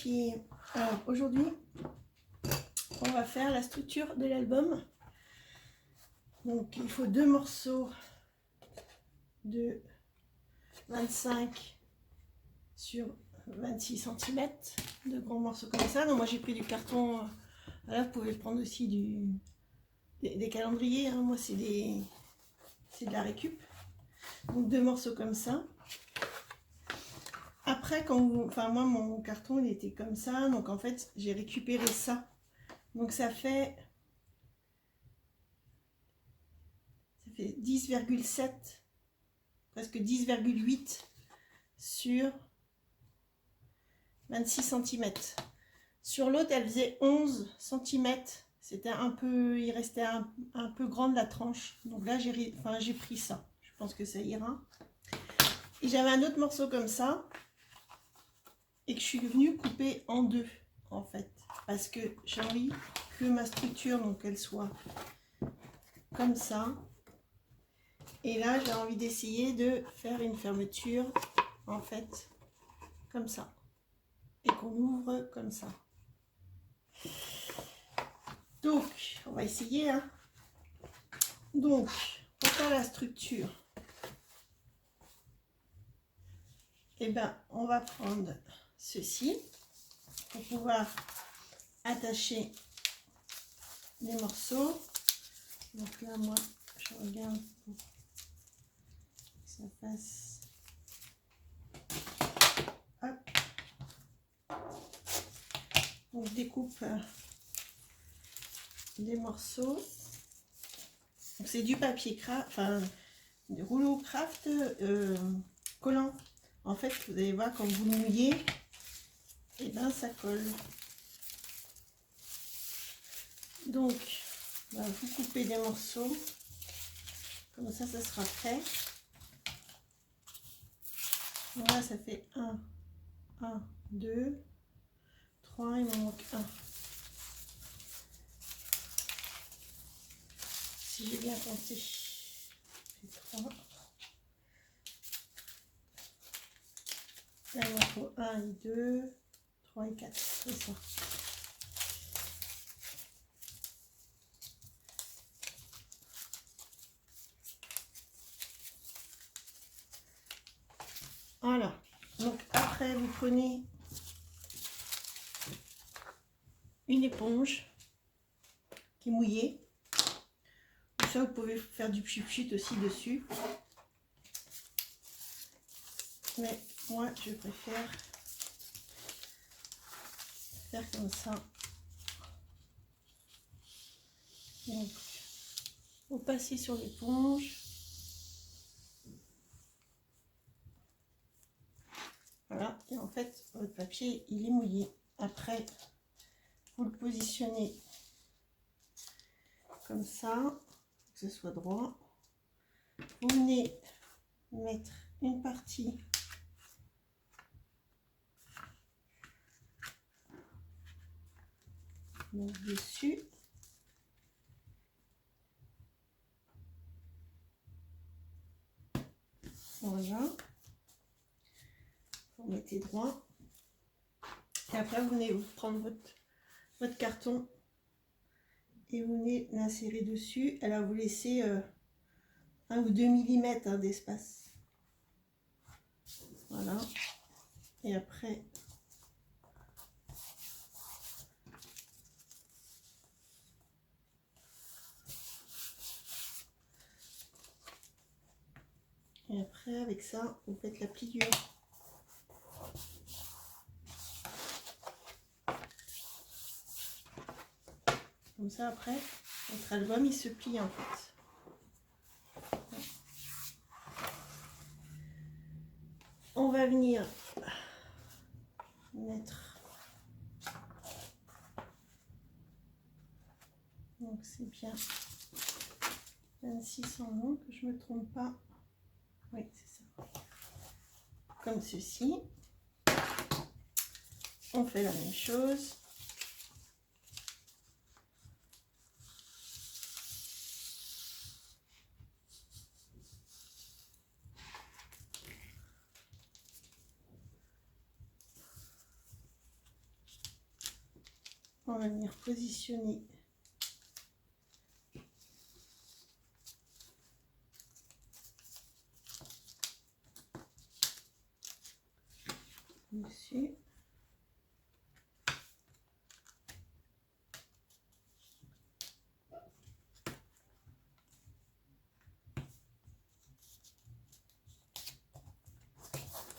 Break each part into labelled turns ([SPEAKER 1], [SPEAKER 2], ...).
[SPEAKER 1] puis aujourd'hui, on va faire la structure de l'album. Donc il faut 2 morceaux de 25 sur 26 cm, de grands morceaux comme ça. Donc moi j'ai pris du carton, là vous pouvez prendre aussi des calendriers, hein. Moi c'est de la récup. Donc 2 morceaux comme ça. Après, enfin moi mon carton il était comme ça, donc en fait j'ai récupéré ça. Donc ça fait 10,7, presque 10,8 sur 26 cm. Sur l'autre elle faisait 11 cm. C'était un peu, il restait un peu grande la tranche. Donc là j'ai pris ça. Je pense que ça ira. Et j'avais un autre morceau comme ça. Et que je suis venue couper en deux en fait, parce que j'ai envie que ma structure donc elle soit comme ça, et là j'ai envie d'essayer de faire une fermeture en fait comme ça, et qu'on ouvre comme ça. Donc on va essayer, hein. Donc pour faire la structure, et ben on va prendre ceci pour pouvoir attacher les morceaux. Donc là moi je regarde pour que ça fasse, hop. On découpe les morceaux. C'est du papier craft, enfin du rouleau craft collant. En fait vous allez voir quand vous le mouillez, et ben ça colle. Donc vous coupez des morceaux comme ça, ça sera prêt. Voilà, ça fait 1, 2, 3, il m'en manque un. Si j'ai bien compté, c'est 3. Là il m'en faut 1 et 2, 3 et 4, c'est ça. Voilà, donc après vous prenez une éponge qui est mouillée. Ça vous pouvez faire du pchit-pchit aussi dessus, mais moi je préfère faire comme ça. Donc vous passez sur l'éponge. Voilà, et en fait votre papier il est mouillé. Après vous le positionnez comme ça, que ce soit droit. Vous venez mettre une partie donc dessus. Voilà, vous mettez droit. Et après vous venez vous prendre votre carton et vous venez l'insérer dessus. Alors vous laissez 1 ou 2 mm d'espace. Voilà. Et après avec ça vous faites la pliure. Comme ça après votre album il se plie en fait. On va venir mettre, donc c'est bien 26 en long, que je me trompe pas. Oui, c'est ça. Comme ceci. On fait la même chose. On va venir positionner dessus.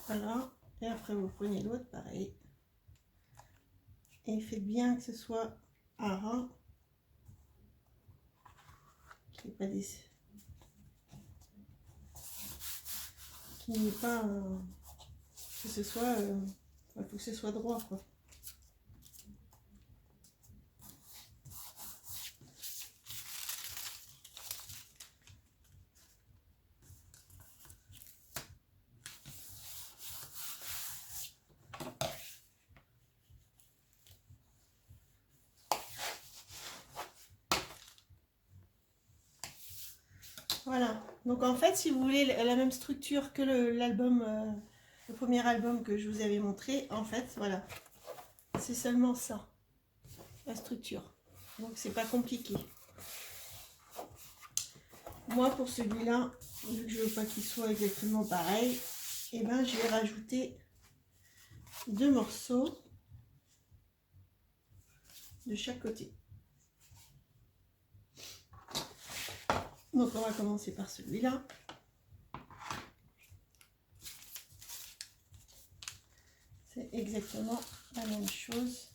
[SPEAKER 1] Voilà, et après vous prenez l'autre, pareil. Et faites bien que ce soit à ras, qu'il n'y ait pas des... qu'il n'y ait pas... que ce soit... faut que ce soit droit, quoi. Voilà, donc en fait, si vous voulez la même structure que l'album, le premier album que je vous avais montré, en fait, voilà, c'est seulement ça, la structure. Donc c'est pas compliqué. Moi, pour celui-là, vu que je veux pas qu'il soit exactement pareil, et ben je vais rajouter 2 morceaux de chaque côté. Donc on va commencer par celui-là. C'est exactement la même chose.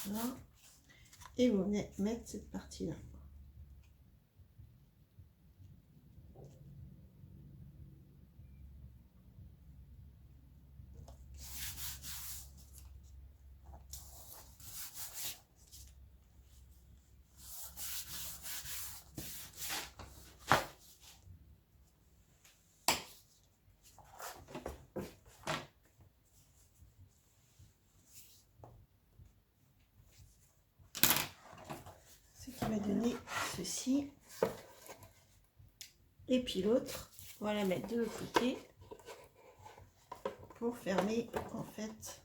[SPEAKER 1] Voilà. Et vous venez mettre cette partie-là. Ce qui va donner ceci. Et puis l'autre, on va la mettre de l'autre côté pour fermer en fait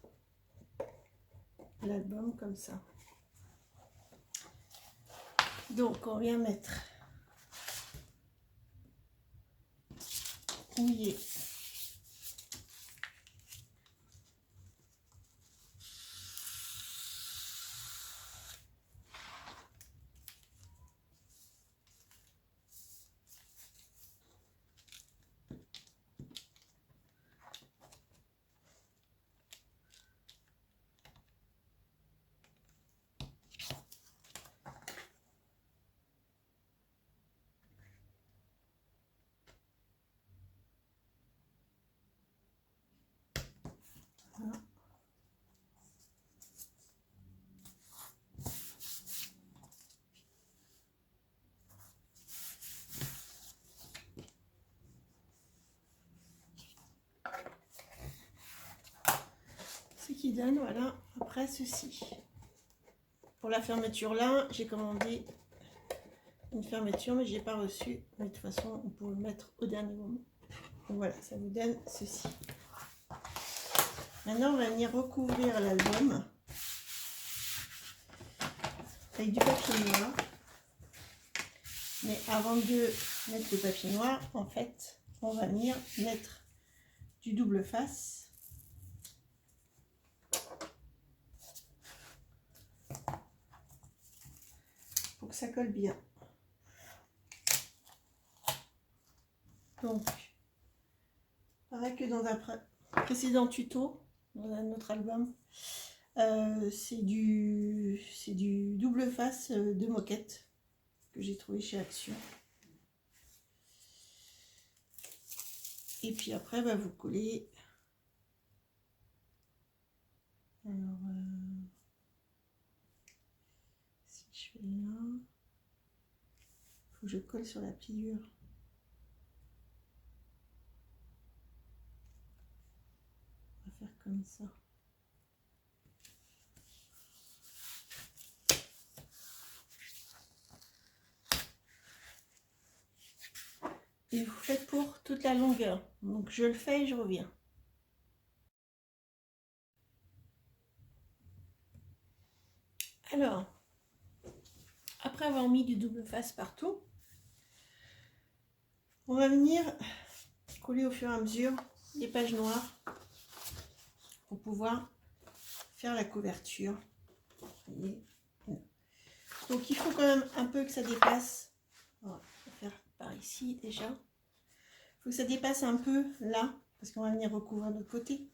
[SPEAKER 1] l'album comme ça. Donc on vient mettre mouillé voilà. Ce qui donne, voilà, après ceci. Pour la fermeture là, j'ai commandé une fermeture, mais j'ai pas reçu. Mais de toute façon, on peut le mettre au dernier moment. Donc voilà, ça vous donne ceci. Maintenant, on va venir recouvrir l'album avec du papier noir. Mais avant de mettre le papier noir, en fait, on va venir mettre du double face. Pour que ça colle bien. Donc, pareil que dans un précédent tuto, dans un autre album, c'est du double face de moquette que j'ai trouvé chez Action. Et puis après, bah, vous collez. Alors, je vais là. Faut que je colle sur la pliure. On va faire comme ça. Et vous faites pour toute la longueur. Donc je le fais et je reviens. Alors, après avoir mis du double face partout, on va venir coller au fur et à mesure les pages noires pour pouvoir faire la couverture. Voyez. Donc il faut quand même un peu que ça dépasse. On va faire par ici déjà. Il faut que ça dépasse un peu là, parce qu'on va venir recouvrir de l'autre côté.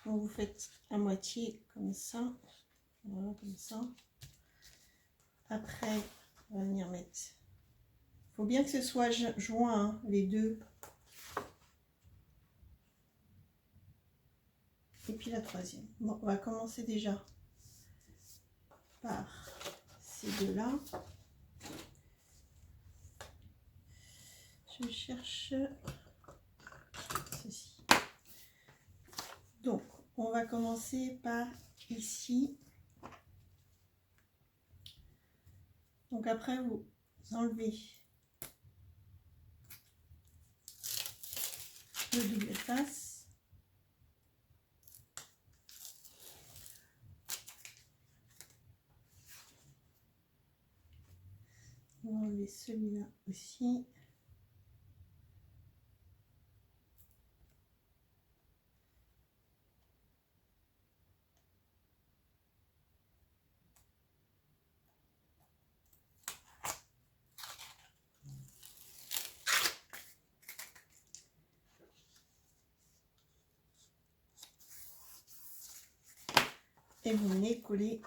[SPEAKER 1] Donc vous faites à moitié comme ça. Voilà, comme ça. Après, on va venir mettre. Il faut bien que ce soit joint, hein, les deux. Et puis la troisième. Bon, on va commencer déjà par ces deux-là. Je cherche ceci. Donc, on va commencer par ici. Donc après, vous enlevez le double face. On va enlever celui-là aussi. Et vous venez coller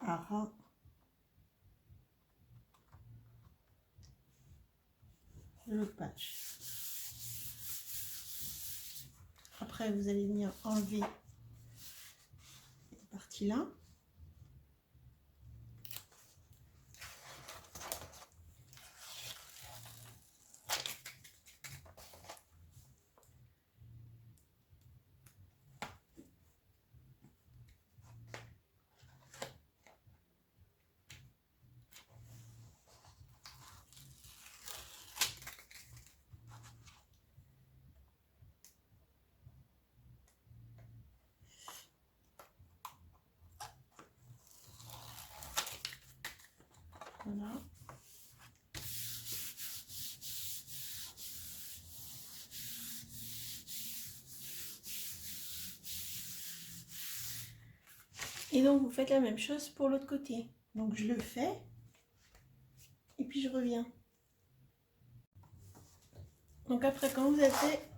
[SPEAKER 1] à ras de l'autre page. Après, vous allez venir enlever cette partie-là. Voilà. Et donc vous faites la même chose pour l'autre côté. Donc je le fais et puis je reviens. Donc après, quand vous avez fait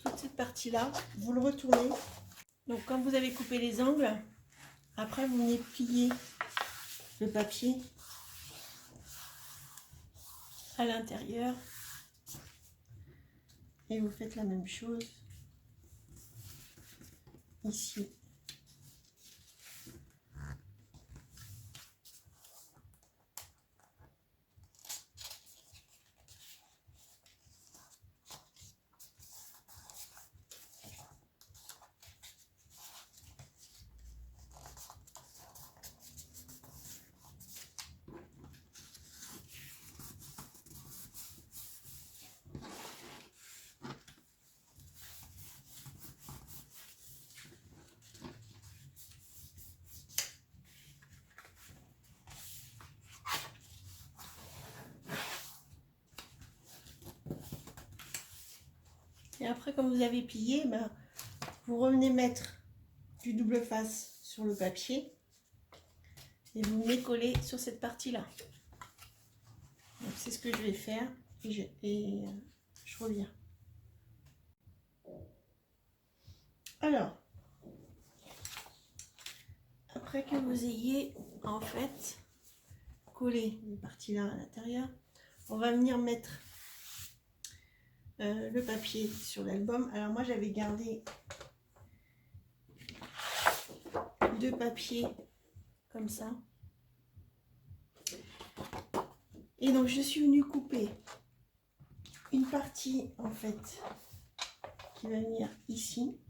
[SPEAKER 1] toute cette partie-là, vous le retournez. Donc quand vous avez coupé les angles, après vous venez plier le papier à l'intérieur et vous faites la même chose ici. Et après, quand vous avez plié, ben, vous revenez mettre du double face sur le papier et vous venez coller sur cette partie-là. Donc c'est ce que je vais faire et je reviens. Alors, après que vous ayez en fait collé les parties-là à l'intérieur, on va venir mettre le papier sur l'album. Alors moi j'avais gardé deux papiers comme ça. Et donc je suis venue couper une partie en fait qui va venir ici.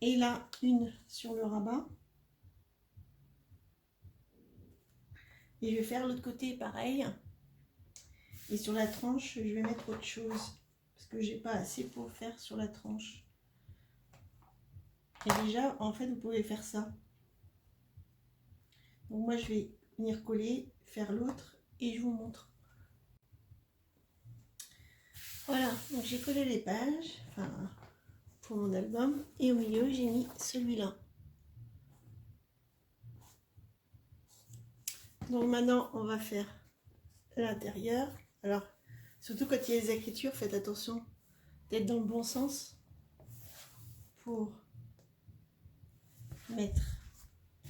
[SPEAKER 1] Et là, une sur le rabat. Et je vais faire l'autre côté pareil. Et sur la tranche, je vais mettre autre chose. Parce que j'ai pas assez pour faire sur la tranche. Et déjà, en fait, vous pouvez faire ça. Donc moi, je vais venir coller, faire l'autre et je vous montre. Voilà, donc j'ai collé les pages, enfin, pour mon album. Et au milieu, j'ai mis celui-là. Donc maintenant, on va faire l'intérieur. Alors, surtout quand il y a les écritures, faites attention d'être dans le bon sens pour mettre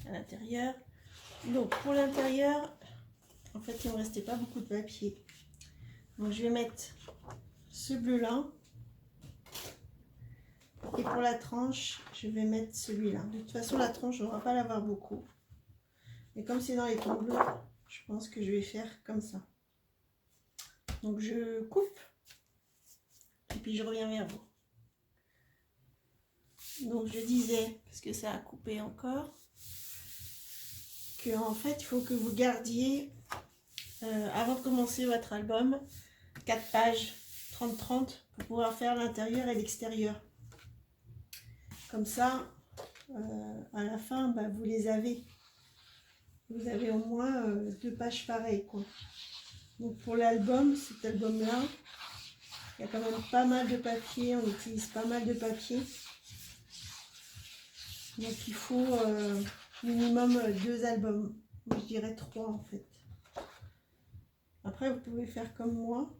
[SPEAKER 1] à l'intérieur. Donc pour l'intérieur, en fait, il ne me restait pas beaucoup de papier. Donc je vais mettre ce bleu-là. Et pour la tranche, je vais mettre celui-là. De toute façon, la tranche, on ne va pas l'avoir beaucoup. Et comme c'est dans les tons bleus, je pense que je vais faire comme ça. Donc je coupe. Et puis je reviens vers vous. Donc je disais, parce que ça a coupé encore, que en fait il faut que vous gardiez, avant de commencer votre album, 4 pages 30-30 pour pouvoir faire l'intérieur et l'extérieur. Comme ça, à la fin, bah, vous les avez. Vous avez au moins 2 pages pareilles, quoi. Donc pour l'album, cet album-là, il y a quand même pas mal de papier, on utilise pas mal de papier. Donc il faut minimum 2 albums, je dirais 3 en fait. Après vous pouvez faire comme moi,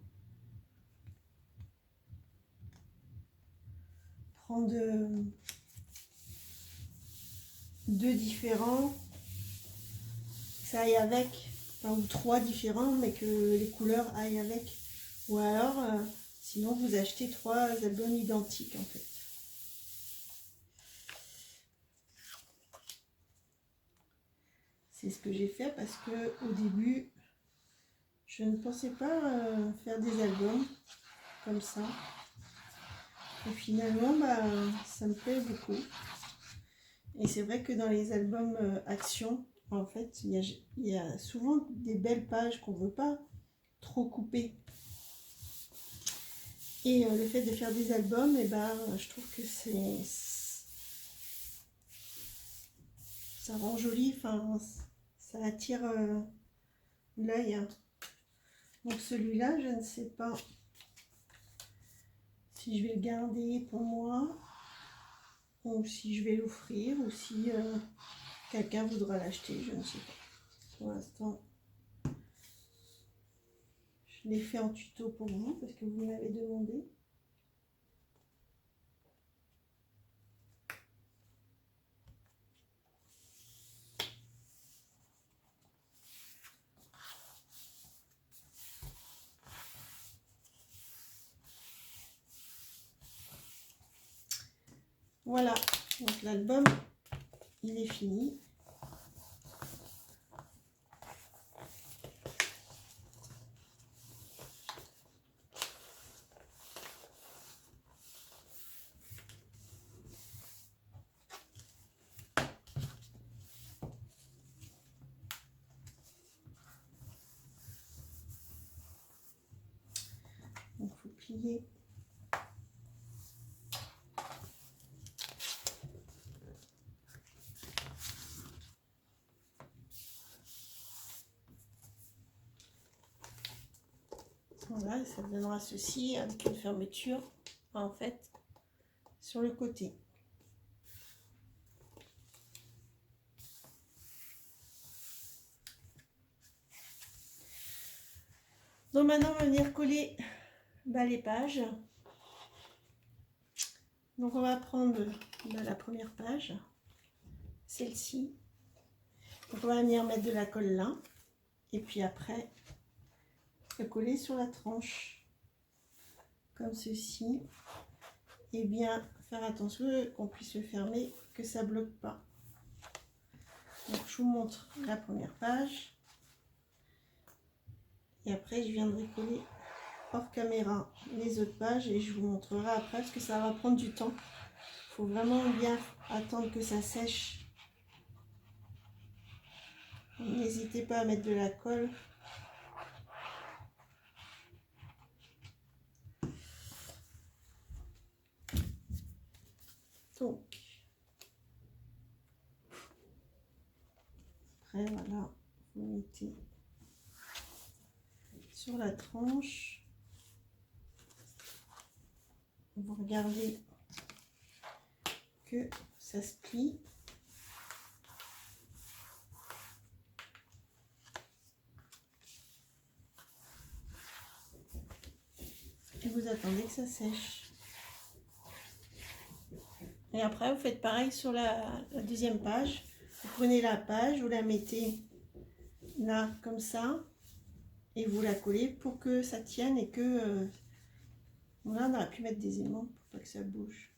[SPEAKER 1] prendre 2 différents, que ça aille avec, enfin, ou 3 différents, mais que les couleurs aillent avec. Ou alors, sinon vous achetez 3 albums identiques en fait. C'est ce que j'ai fait parce que au début, je ne pensais pas faire des albums comme ça. Et finalement, bah, ça me plaît beaucoup. Et c'est vrai que dans les albums action, en fait, il y a souvent des belles pages qu'on ne veut pas trop couper. Et le fait de faire des albums, et ben, je trouve que ça rend joli, enfin, ça attire l'œil. Donc celui-là, je ne sais pas si je vais le garder pour moi, ou si je vais l'offrir, ou si quelqu'un voudra l'acheter, je ne sais pas. Pour l'instant, je l'ai fait en tuto pour vous, parce que vous m'avez demandé. Voilà, donc l'album, il est fini. Donc, il faut plier. Voilà, ça donnera ceci avec une fermeture, en fait, sur le côté. Donc maintenant, on va venir coller les pages. Donc on va prendre la première page, celle-ci. Donc on va venir mettre de la colle là. Et puis après, le coller sur la tranche, comme ceci. Et bien faire attention qu'on puisse le fermer, que ça ne bloque pas. je vous montre la première page. Et après, je viendrai coller hors caméra les autres pages et je vous montrerai après parce que ça va prendre du temps. Il faut vraiment bien attendre que ça sèche. N'hésitez pas à mettre de la colle. Donc, après, voilà, vous mettez sur la tranche. Vous regardez que ça se plie. Et vous attendez que ça sèche. Et après, vous faites pareil sur la deuxième page. Vous prenez la page, vous la mettez là, comme ça, et vous la collez pour que ça tienne et que... voilà, on aurait pu mettre des aimants pour pas que ça bouge.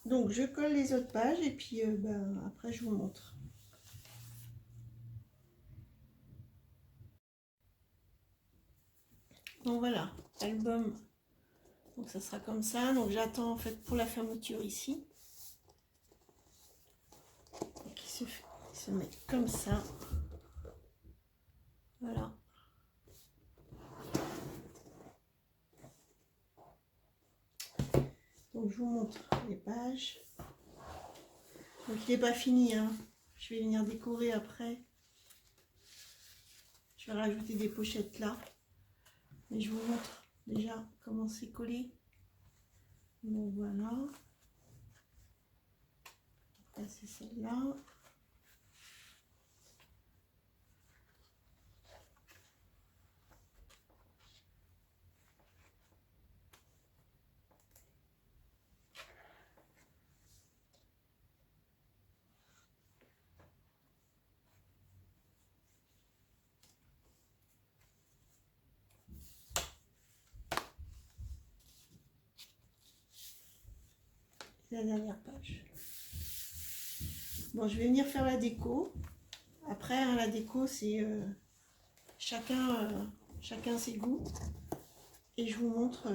[SPEAKER 1] Donc, je colle les autres pages et puis après, je vous montre. Donc voilà, album. Donc ça sera comme ça. Donc j'attends en fait pour la fermeture ici. Donc il se met comme ça. Voilà. Donc je vous montre les pages. Donc il n'est pas fini, hein. Je vais venir décorer après. Je vais rajouter des pochettes là. Mais je vous montre déjà comment c'est collé. Donc voilà. Après c'est celle-là. La dernière page. Bon, je vais venir faire la déco. Après, hein, la déco, c'est chacun ses goûts. Et je vous montre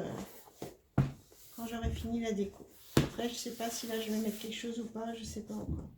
[SPEAKER 1] quand j'aurai fini la déco. Après, je sais pas si là je vais mettre quelque chose ou pas, je sais pas encore.